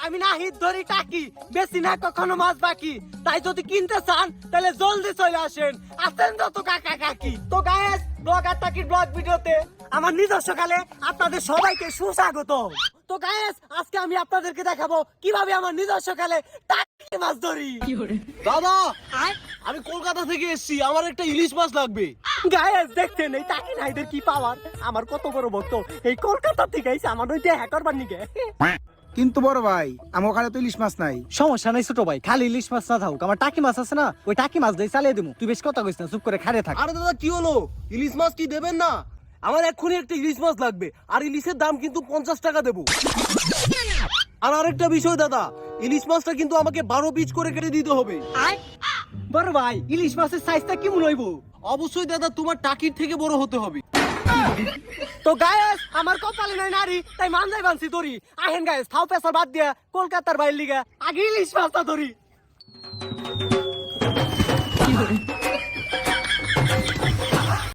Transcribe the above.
আমি না হিট ধরি টাকি, বেশি না কখনো মাছ বাকি। তাই যদি কিনতে চান তাহলে জলদি চলে আসেন, আসেন যত কাকা কাকি। তো গায়েস, ব্লগ আর টাকির ব্লগ ভিডিওতে আমার নিজস্ব কালে আপনাদের সবাইকে সুস্বাগত। তো গায়েস, আজকে আমি আপনাদেরকে দেখাবো কিভাবে আমার নিজস্ব কালে টাকি মাছ ধরি। দাদা, আমি কলকাতা থেকে এসেছি, আমার একটা ইলিশ মাছ লাগবে। গায়েস দেখছেন এই টাকি নাইদের কি পাওয়ার, আমার কত বড় ভক্ত। এই কলকাতা থেকে এসে আমার ওইটা হ্যাকার বানিয়ে। কিন্তু বড় ভাই আমার ওখানে তো ইলিশ মাছ নাই। সমস্যা নাই ছোট ভাই, খালি ইলিশ মাছ না থাকুক, আমার টাকি মাছ আছে না, ওই টাকি মাছ দিয়ে চালিয়ে দেবো। তুই বেশ কথা কইস না, চুপ করে খাড়ে থাক। আরে দাদা কি হলো, ইলিশ মাছ কি দেবেন না? আমার এক্ষুনি একটা ইলিশ মাছ লাগবে, আর ইলিশের দাম কিন্তু 50 টাকা দেবো। আর আরেকটা বিষয় দাদা, ইলিশ মাছটা কিন্তু আমাকে 12 পিস করে কেটে দিতে হবে। বড় ভাই, ইলিশ মাছের সাইজটা কেমন হইব? অবশ্যই দাদা, তোমার টাকির থেকে বড় হতে হবে। তো গায়েস, আমার কপালে নাই নারী, তাই মানজাই বানছি ধরি। আহেন গায়েস, থাও পেশা বাদ দিয়া কলকাতার বাইর লিগা আগে ইলিশ মাছটা ধরি।